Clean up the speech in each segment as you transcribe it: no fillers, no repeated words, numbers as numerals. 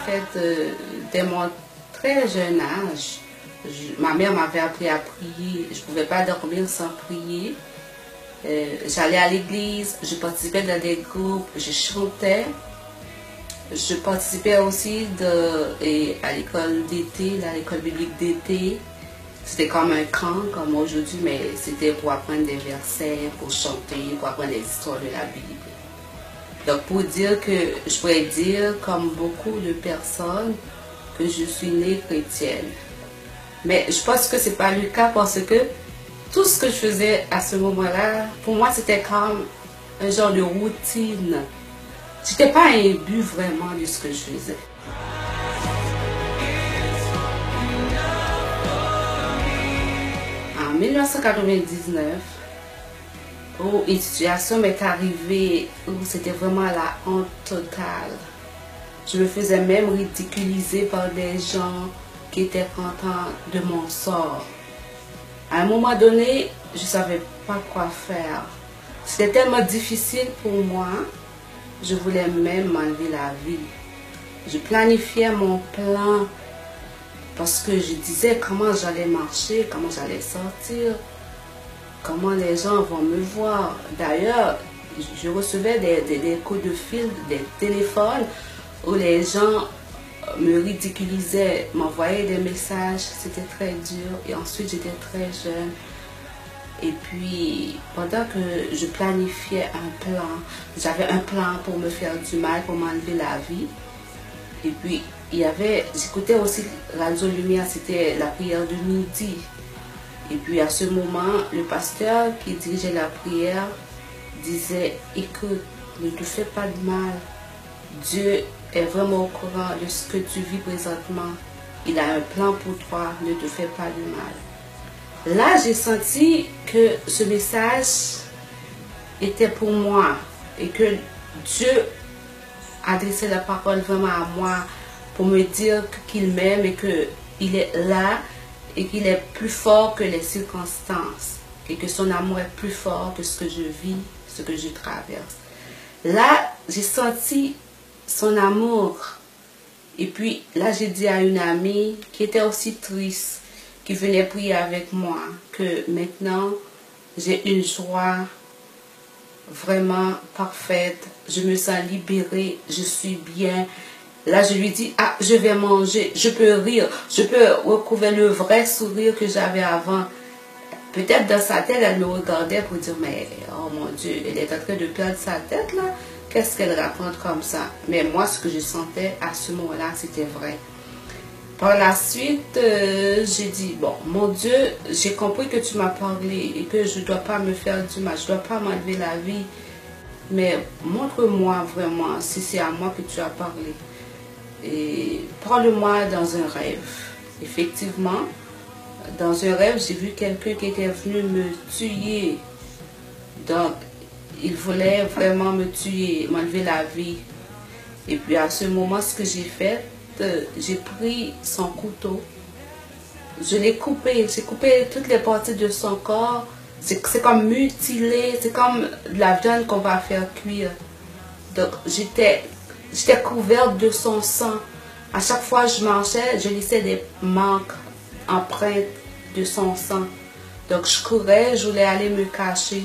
fait, dès mon très jeune âge, ma mère m'avait appris à prier. Je ne pouvais pas dormir sans prier. J'allais à l'église, je participais dans des groupes, je chantais. Je participais aussi à l'école d'été, à l'école biblique d'été. C'était comme un camp, comme aujourd'hui, mais c'était pour apprendre des versets, pour chanter, pour apprendre des histoires de la Bible. Donc pour dire que, je pourrais dire, comme beaucoup de personnes, que je suis née chrétienne. Mais je pense que ce n'est pas le cas parce que tout ce que je faisais à ce moment-là, pour moi c'était comme un genre de routine. Je n'étais pas imbue vraiment de ce que je faisais. En 1999, où une situation m'est arrivée où c'était vraiment la honte totale. Je me faisais même ridiculiser par des gens qui étaient contents de mon sort. À un moment donné, je ne savais pas quoi faire. C'était tellement difficile pour moi, je voulais même m'enlever la vie. Je planifiais mon plan parce que je disais comment j'allais marcher, comment j'allais sortir, comment les gens vont me voir. D'ailleurs, je recevais des coups de fil, des téléphones où les gens me ridiculisaient, m'envoyaient des messages. C'était très dur. Et ensuite, j'étais très jeune. Et puis, pendant que je planifiais un plan, j'avais un plan pour me faire du mal, pour m'enlever la vie. Et puis, j'écoutais aussi Radio Lumière, c'était la prière de midi. Et puis, à ce moment, le pasteur qui dirigeait la prière disait, écoute, ne te fais pas de mal. Dieu est vraiment au courant de ce que tu vis présentement. Il a un plan pour toi, ne te fais pas de mal. Là, j'ai senti que ce message était pour moi et que Dieu adressait la parole vraiment à moi pour me dire qu'il m'aime et qu'il est là et qu'il est plus fort que les circonstances et que son amour est plus fort que ce que je vis, ce que je traverse. Là, j'ai senti son amour. Et puis là, j'ai dit à une amie qui était aussi triste, qui venait prier avec moi, que maintenant, j'ai une joie vraiment parfaite. Je me sens libérée, je suis bien. Là, je lui dis, ah, je vais manger, je peux rire, je peux recouvrir le vrai sourire que j'avais avant. Peut-être dans sa tête, elle me regardait pour dire, mais oh mon Dieu, elle est en train de perdre sa tête là. Qu'est-ce qu'elle raconte comme ça? Mais moi, ce que je sentais à ce moment-là, c'était vrai. Par la suite, j'ai dit, bon, mon Dieu, j'ai compris que tu m'as parlé et que je ne dois pas me faire du mal, je ne dois pas m'enlever la vie. Mais montre-moi vraiment si c'est à moi que tu as parlé. Et parle-moi dans un rêve. Effectivement, dans un rêve, j'ai vu quelqu'un qui était venu me tuer. Donc, il voulait vraiment me tuer, m'enlever la vie. Et puis à ce moment, ce que j'ai fait, j'ai pris son couteau. Je l'ai coupé. J'ai coupé toutes les parties de son corps. C'est comme mutilé. C'est comme de la viande qu'on va faire cuire. Donc j'étais couverte de son sang. À chaque fois que je marchais, je laissais des marques, empreintes de son sang. Donc je courais, je voulais aller me cacher.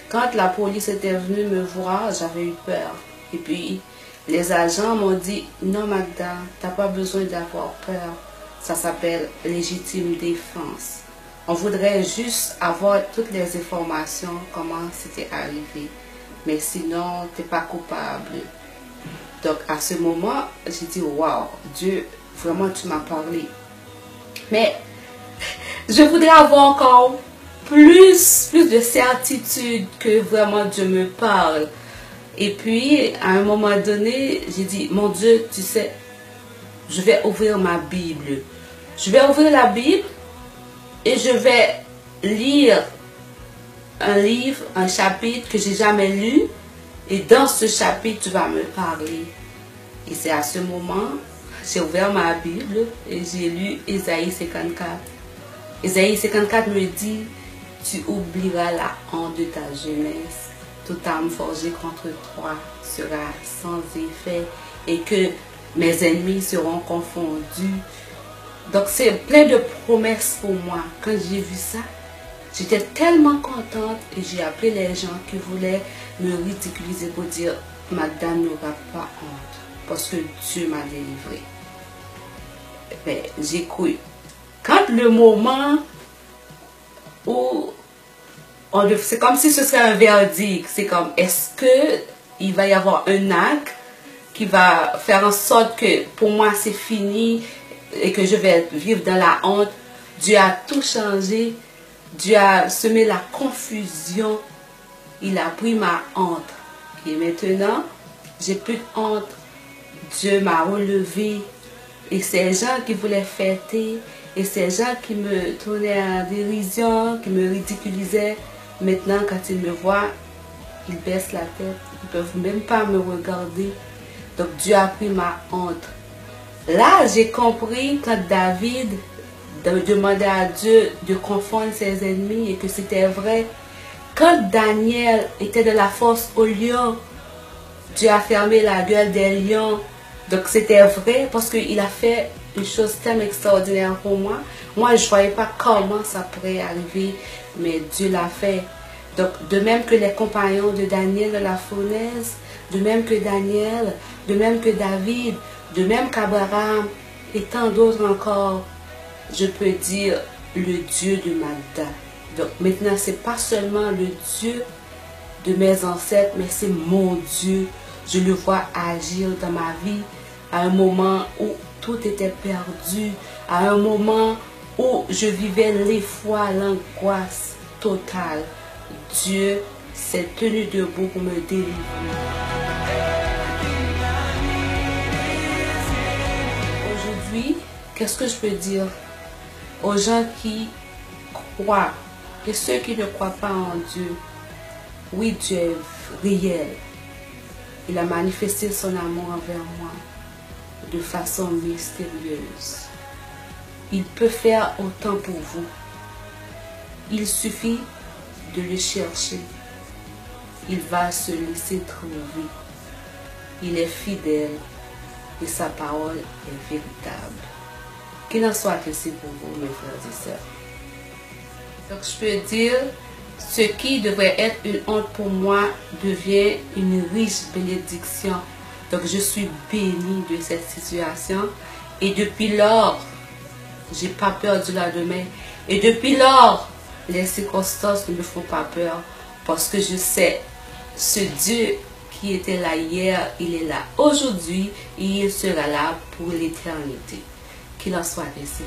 Quand la police était venue me voir, j'avais eu peur. Et puis, les agents m'ont dit, non Magda, tu n'as pas besoin d'avoir peur. Ça s'appelle légitime défense. On voudrait juste avoir toutes les informations, comment c'était arrivé. Mais sinon, tu n'es pas coupable. Donc, à ce moment, j'ai dit, waouh, Dieu, vraiment, tu m'as parlé. Mais, je voudrais avoir encore plus de certitude que vraiment Dieu me parle. Et puis, à un moment donné, j'ai dit, mon Dieu, tu sais, je vais ouvrir ma Bible. Je vais ouvrir la Bible et je vais lire un livre, un chapitre que j'ai jamais lu. Et dans ce chapitre, tu vas me parler. Et c'est à ce moment, j'ai ouvert ma Bible et j'ai lu Ésaïe 54. Ésaïe 54 me dit, tu oublieras la honte de ta jeunesse. Toute arme forgée contre toi sera sans effet. Et que mes ennemis seront confondus. Donc c'est plein de promesses pour moi. Quand j'ai vu ça, j'étais tellement contente et j'ai appelé les gens qui voulaient me ridiculiser pour dire Madame n'aura pas honte parce que Dieu m'a délivré. Ben, j'ai cru. Quand le moment où c'est comme si ce serait un verdict, c'est comme est-ce que il va y avoir un acte qui va faire en sorte que pour moi c'est fini et que je vais vivre dans la honte. Dieu a tout changé. Dieu a semé la confusion. Il a pris ma honte. Et maintenant, j'ai plus de honte. Dieu m'a relevé. Et ces gens qui voulaient fêter, et ces gens qui me tournaient en dérision, qui me ridiculisaient, maintenant quand ils me voient, ils baissent la tête. Ils ne peuvent même pas me regarder. Donc Dieu a pris ma honte. Là, j'ai compris quand David demandait à Dieu de confondre ses ennemis et que c'était vrai. Quand Daniel était de la force au lion, Dieu a fermé la gueule des lions. Donc c'était vrai parce qu'il a fait une chose tellement extraordinaire pour moi. Moi, je ne voyais pas comment ça pourrait arriver, mais Dieu l'a fait. Donc de même que les compagnons de Daniel de la fournaise, de même que Daniel, de même que David, de même qu'Abraham et tant d'autres encore, je peux dire le Dieu de Magda. Donc maintenant, ce n'est pas seulement le Dieu de mes ancêtres, mais c'est mon Dieu. Je le vois agir dans ma vie à un moment où tout était perdu, à un moment où je vivais l'effroi, l'angoisse totale. Dieu s'est tenu debout pour me délivrer. Aujourd'hui, qu'est-ce que je peux dire aux gens qui croient et ceux qui ne croient pas en Dieu? Oui, Dieu est réel. Il a manifesté son amour envers moi de façon mystérieuse. Il peut faire autant pour vous. Il suffit de le chercher. Il va se laisser trouver. Il est fidèle et sa parole est véritable. Qu'il en soit ainsi pour vous, mes frères et sœurs. Donc je peux dire, ce qui devrait être une honte pour moi devient une riche bénédiction. Donc je suis bénie de cette situation. Et depuis lors, j'ai pas peur du lendemain. Et depuis lors, les circonstances ne me font pas peur. Parce que je sais, ce Dieu qui était là hier, il est là aujourd'hui et il sera là pour l'éternité. Qu'il en soit ainsi.